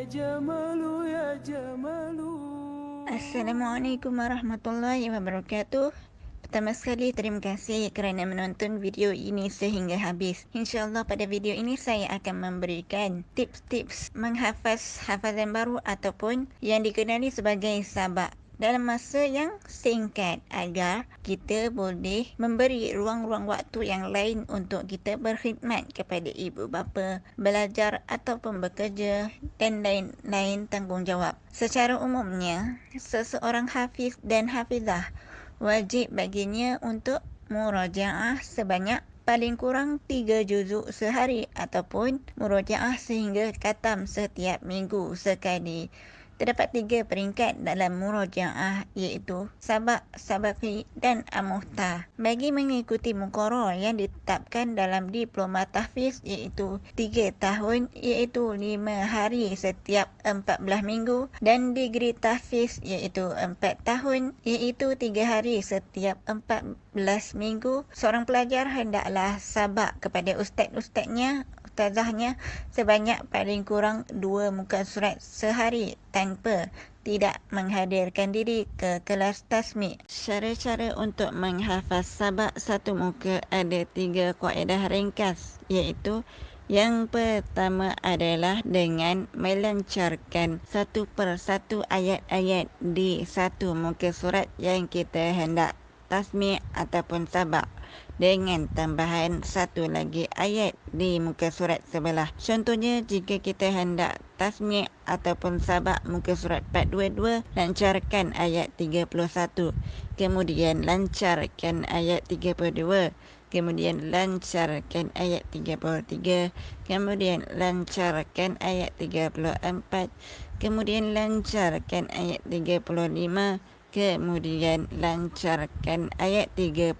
جمال يا جمال. Assalamualaikum warahmatullahi wabarakatuh. Pertama sekali, terima kasih kerana menonton video ini sehingga habis. InsyaAllah pada video ini saya akan memberikan tips-tips menghafaz hafazan baru ataupun yang dikenali sebagai sabak dalam masa yang singkat agar kita boleh memberi ruang-ruang waktu yang lain untuk kita berkhidmat kepada ibu bapa, belajar ataupun bekerja dan lain-lain tanggungjawab. Secara umumnya, seseorang hafiz dan hafizah wajib baginya untuk murajaah sebanyak paling kurang 3 juzuk sehari ataupun murajaah sehingga khatam setiap minggu sekali. Terdapat 3 peringkat dalam murajaah iaitu sabak, sabaki dan amuhta. Bagi mengikuti muqarrar yang ditetapkan dalam diploma tahfiz iaitu 3 tahun iaitu 5 hari setiap 14 minggu dan degree tahfiz iaitu 4 tahun iaitu 3 hari setiap 14 minggu. Seorang pelajar hendaklah sabak kepada ustaznya sebanyak paling kurang 2 muka surat sehari tanpa tidak menghadirkan diri ke kelas tasmi'. Cara-cara untuk menghafaz sabak satu muka ada 3 kaedah ringkas iaitu yang pertama adalah dengan melancarkan satu persatu ayat-ayat di satu muka surat yang kita hendak tasmi' ataupun sabak dengan tambahan satu lagi ayat di muka surat sebelah. Contohnya, jika kita hendak tasmi' ataupun sabak muka surat 422, lancarkan ayat 31, kemudian lancarkan ayat 32, kemudian lancarkan ayat 33, kemudian lancarkan ayat 34, kemudian lancarkan ayat 35, kemudian lancarkan ayat 36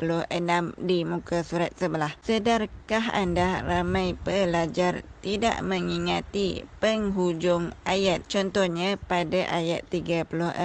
di muka surat sebelah. Sedarkah anda ramai pelajar tidak mengingati penghujung ayat? Contohnya pada ayat 34,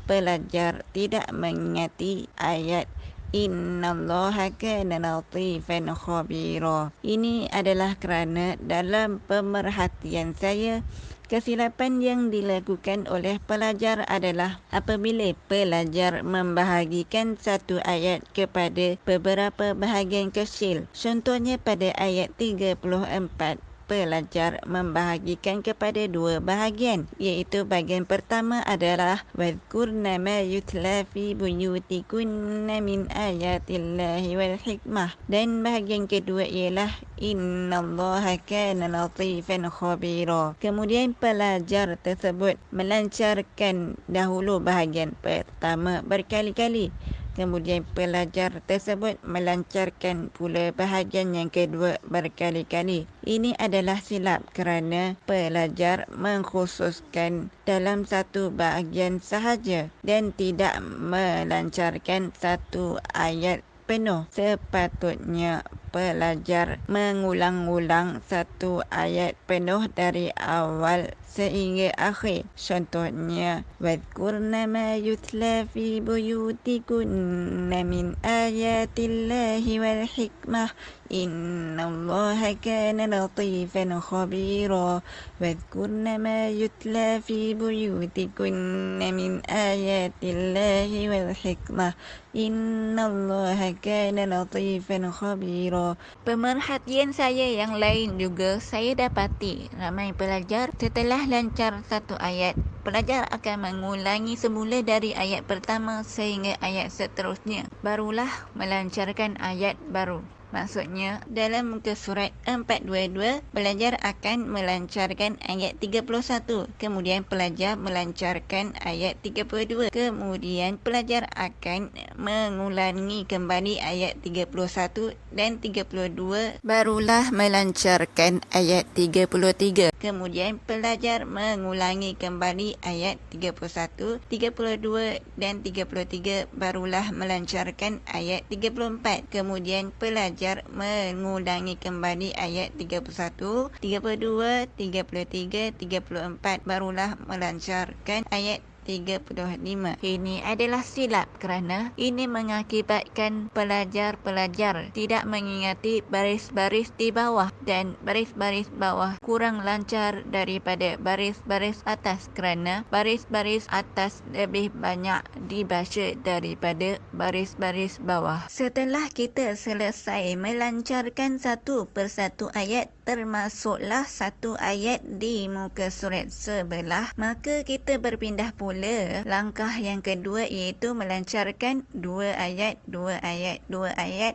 pelajar tidak mengingati ayat Innallaha kana latifan khabira. Ini adalah kerana dalam pemerhatian saya, kesilapan yang dilakukan oleh pelajar adalah apabila pelajar membahagikan satu ayat kepada beberapa bahagian kecil. Contohnya pada ayat 34, pelajar membahagikan kepada 2 bahagian, iaitu bahagian pertama adalah wadhkurna ma yutla fi buyutikunna min ayatillahi wal hikmah, dan bahagian kedua ialah innallaha kana latifan khabira. Kemudian pelajar tersebut melancarkan dahulu bahagian pertama berkali-kali, kemudian pelajar tersebut melancarkan pula bahagian yang kedua berkali-kali. Ini adalah silap kerana pelajar mengkhususkan dalam satu bahagian sahaja dan tidak melancarkan satu ayat penuh. Sepatutnya pelajar mengulang-ulang satu ayat penuh dari awal sehingga akhir. Contohnya, wadhkurna ma yutla fi buyutikunna min ayatillahi wal hikmah innallaha kana latifan khabira. Wadhkurna ma yutla fi buyutikunna min ayatillahi wal hikmah innallaha kana latifan khabira. Pemerhatian saya yang lain juga, saya dapati ramai pelajar setelah lancar satu ayat, pelajar akan mengulangi semula dari ayat pertama sehingga ayat seterusnya, barulah melancarkan ayat baru. Maksudnya, dalam muka surat 422, pelajar akan melancarkan ayat 31, kemudian pelajar melancarkan ayat 32, kemudian pelajar akan mengulangi kembali ayat 31 dan 32, barulah melancarkan ayat 33. Kemudian pelajar mengulangi kembali ayat 31, 32 dan 33, barulah melancarkan ayat 34. Kemudian pelajar mengulangi kembali ayat 31, 32, 33, 34, barulah melancarkan ayat 35. Ini adalah silap kerana ini mengakibatkan pelajar-pelajar tidak mengingati baris-baris di bawah dan baris-baris bawah kurang lancar daripada baris-baris atas kerana baris-baris atas lebih banyak dibaca daripada baris-baris bawah. Setelah kita selesai melancarkan satu persatu ayat, termasuklah satu ayat di muka surat sebelah, maka kita berpindah pula langkah yang kedua, iaitu melancarkan dua ayat,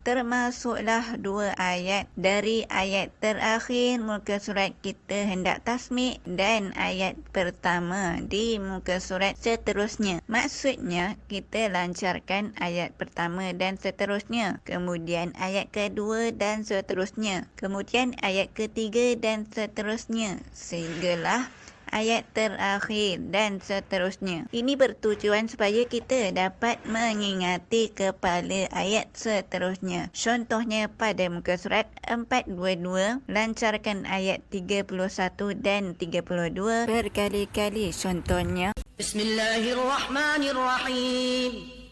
termasuklah dua ayat dari ayat terakhir muka surat kita hendak tasmik dan ayat pertama di muka surat seterusnya. Maksudnya kita lancarkan ayat pertama dan seterusnya, kemudian ayat kedua dan seterusnya, kemudian ayat ketiga dan seterusnya, sehinggalah ayat terakhir dan seterusnya. Ini bertujuan supaya kita dapat mengingati kepala ayat seterusnya. Contohnya pada muka surat 422, lancarkan ayat 31 dan 32 berkali-kali. Contohnya, Bismillahirrahmanirrahim.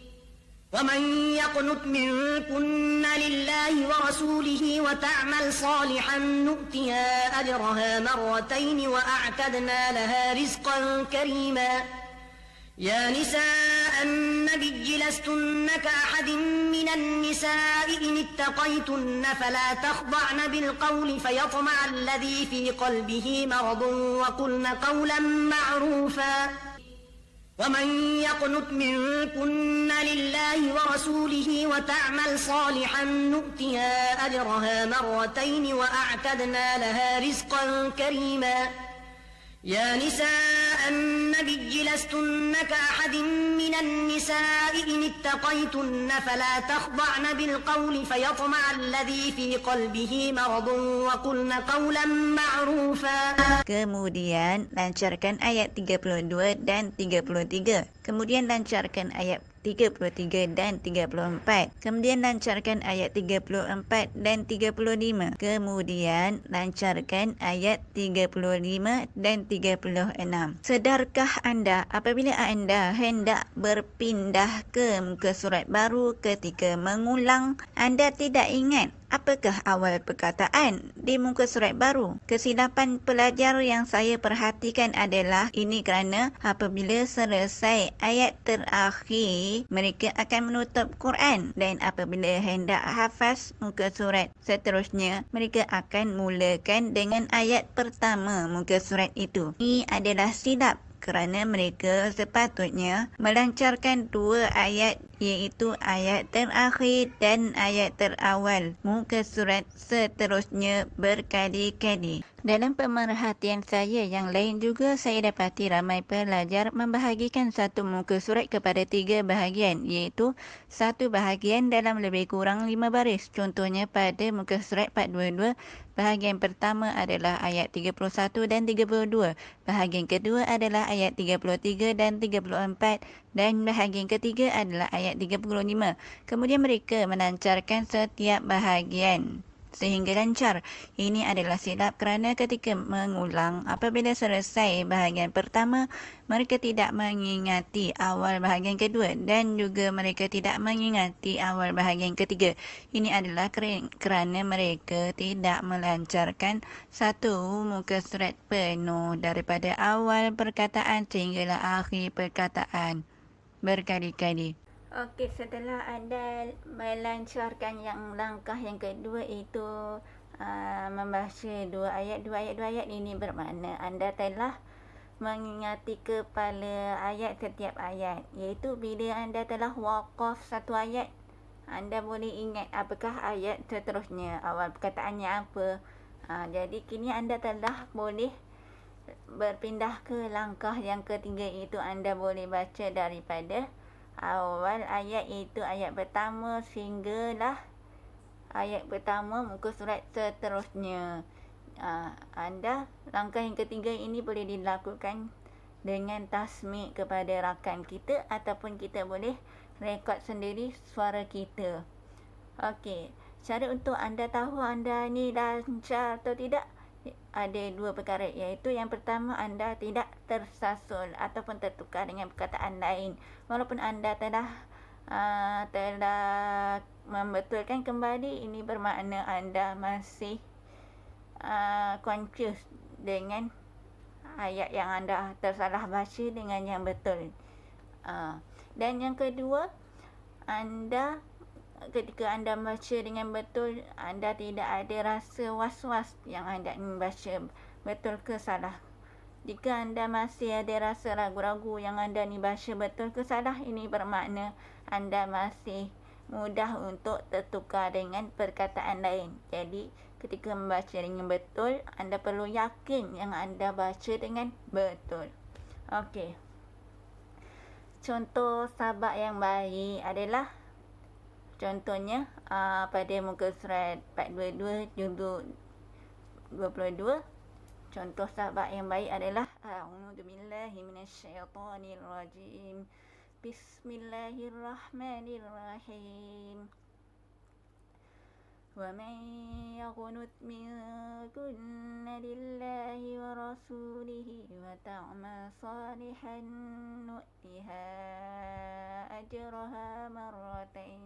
ومن يقنت منكن لله ورسوله وتعمل صالحا نؤتها أجرها مرتين وأعتدنا لها رزقا كريما يا نساء النبي لستن كأحد من النساء إن اتقيتن فلا تخضعن بالقول فيطمع الذي في قلبه مرض وقلن قولا معروفا ومن يقنت منكن لله ورسوله وتعمل صالحا نؤتها أجرها مرتين وأعتدنا لها رزقا كريما يا نساء النبي لستن كأحد من النساء إن اتقيتن فلا تخضعن بالقول فيطمع الذي في قلبه مرض وقلن قولا معروفا. Kemudian lancarkan ayat 32 dan 33. Kemudian lancarkan ayat 33 dan 34. Kemudian lancarkan ayat 34 dan 35. Kemudian lancarkan ayat 35 dan 36. Sedarkah anda apabila anda hendak berpindah ke muka surat baru ketika mengulang, anda tidak ingat apakah awal perkataan di muka surat baru? Kesilapan pelajar yang saya perhatikan adalah ini kerana apabila selesai ayat terakhir, mereka akan menutup Quran, dan apabila hendak hafaz muka surat seterusnya, mereka akan mulakan dengan ayat pertama muka surat itu. Ini adalah silap kerana mereka sepatutnya melancarkan dua ayat, iaitu ayat terakhir dan ayat terawal muka surat seterusnya berkali-kali. Dalam pemerhatian saya yang lain juga, saya dapati ramai pelajar membahagikan satu muka surat kepada 3 bahagian, iaitu satu bahagian dalam lebih kurang 5 baris. Contohnya pada muka surat 422, bahagian pertama adalah ayat 31 dan 32, bahagian kedua adalah ayat 33 dan 34, dan bahagian ketiga adalah ayat 35. Kemudian mereka melancarkan setiap bahagian sehingga lancar. Ini adalah silap kerana ketika mengulang, apabila selesai bahagian pertama, mereka tidak mengingati awal bahagian kedua, dan juga mereka tidak mengingati awal bahagian ketiga. Ini adalah kerana mereka tidak melancarkan satu muka surat penuh daripada awal perkataan sehinggalah akhir perkataan berkali-kali. Okey, setelah anda melancarkan yang langkah yang kedua, itu membaca dua ayat ini, bermakna anda telah mengingati kepala ayat setiap ayat, iaitu bila anda telah waqaf satu ayat, anda boleh ingat apakah ayat seterusnya, awal perkataannya apa. Jadi kini anda telah boleh berpindah ke langkah yang ketiga, itu anda boleh baca daripada awal ayat, iaitu ayat pertama sehinggalah ayat pertama muka surat seterusnya. Anda langkah yang ketiga ini boleh dilakukan dengan tasmik kepada rakan kita, ataupun kita boleh rekod sendiri suara kita. Okey, cara untuk anda tahu anda ni lancar atau tidak, ada dua perkara, iaitu yang pertama, anda tidak tersasul ataupun tertukar dengan perkataan lain. Walaupun anda telah membetulkan kembali, ini bermakna anda masih confused dengan ayat yang anda tersalah baca dengan yang betul. Dan yang kedua, ketika anda baca dengan betul, anda tidak ada rasa was-was yang anda ingin baca betul ke salah. Jika anda masih ada rasa ragu-ragu yang anda ni baca betul ke salah, ini bermakna anda masih mudah untuk tertukar dengan perkataan lain. Jadi ketika membaca dengan betul, anda perlu yakin yang anda baca dengan betul. Okey. Contoh sabak yang baik adalah, contohnya pada muka surat 422 juzuk 22. Contoh sabak yang baik adalah A'udzubillahi minasyaitonirrajim. Bismillahirrahmanirrahim. وَمَنْ يَقْنُتْ مِنْكُنَّ لِلَّهِ وَرَسُولِهِ وَتَعْمَلْ صَالِحًا نُؤْتِهَا أَجْرَهَا مَرَّتَيْنِ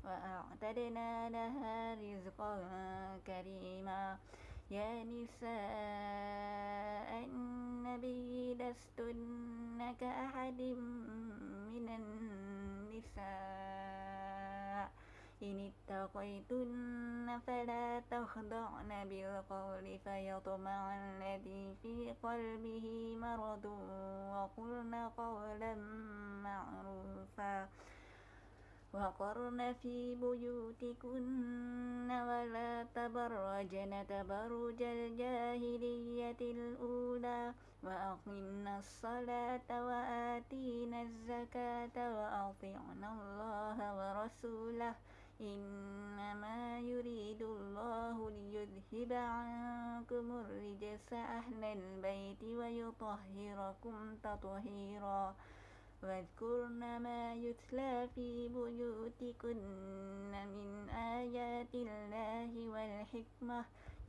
وَأَعْتَدْنَا لَهَا رِزْقًا كَرِيمًا يَا نِسَاءَ النَّبِيِّ لَسْتُنَّ كَأَحَدٍ مِنَ النِّسَاءِ إن اتقيتن فلا تخضعن بالقول فيطمع الذي في قلبه مرض وقلن قولا معروفا وقرن في بيوتكن ولا تبرجن تبرج الجاهلية الأولى وأقمنا الصلاة وآتينا الزكاة وأطعنا الله ورسوله إنما يريد الله ليذهب عنكم الرجس أهل البيت ويطهركم تطهيرا واذكرن ما يتلى في بيوتكن من آيات الله والحكمة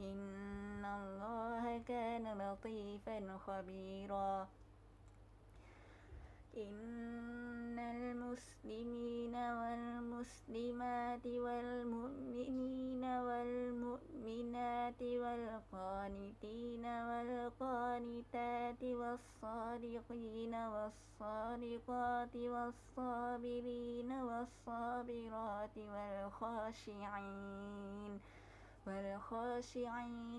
إن الله كان لطيفا خبيرا إن المسلمين والمسلمات والمؤمنين والمؤمنات والقانتين والقانتات والصادقين والصادقات والصابرين والصابرات والخاشعين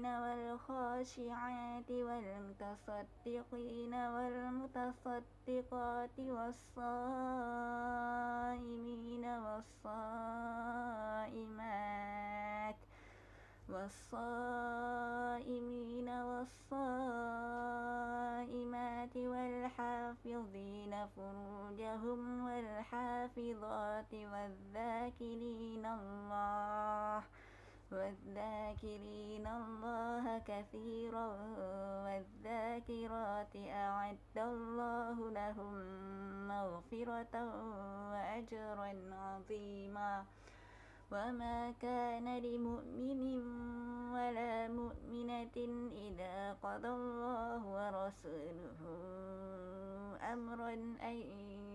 والخاشعات والمتصدقين والمتصدقات والصائمين والصائمات والحافظين فروجهم والحافظات والذاكرين الله كثيرا والذاكرات أعد الله لهم مغفرة وأجرا عظيما وما كان لمؤمن ولا مؤمنة إذا قضى الله ورسوله أمرا أن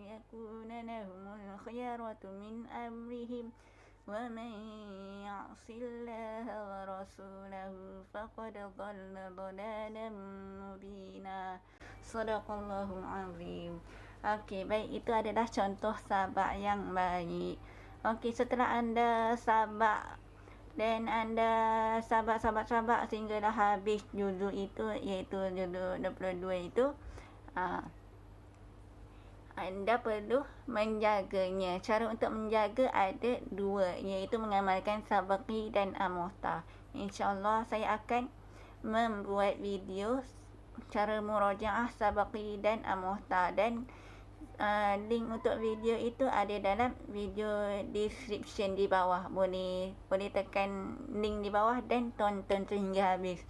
يكون لهم الخيرة من أمرهم ومن يعص الله ورسوله فقد ضل ضلالا مبينا. Sadaqallahul azim. Okey, baik, itu adalah contoh sabak yang baik. Okey, setelah anda sabak dan anda sabak sehinggalah habis juzuk itu, iaitu juzuk 22 itu, anda perlu menjaganya. Cara untuk menjaga ada dua, iaitu mengamalkan sabaqi dan amuhta. InsyaAllah saya akan membuat video cara murajaah sabaqi dan amuhta, dan link untuk video itu ada dalam video description di bawah. Boleh tekan link di bawah dan tonton sehingga habis.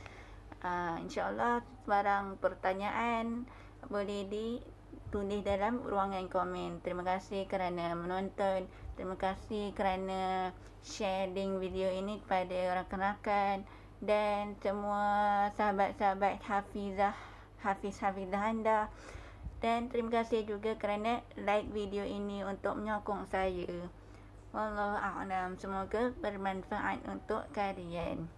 InsyaAllah barang pertanyaan boleh ditulis dalam ruangan komen. Terima kasih kerana menonton. Terima kasih kerana share link video ini kepada rakan-rakan. dan semua sahabat-sahabat Hafiz-Hafizah anda. Dan terima kasih juga kerana like video ini untuk menyokong saya. Wallahu a'lam. Semoga bermanfaat untuk kalian.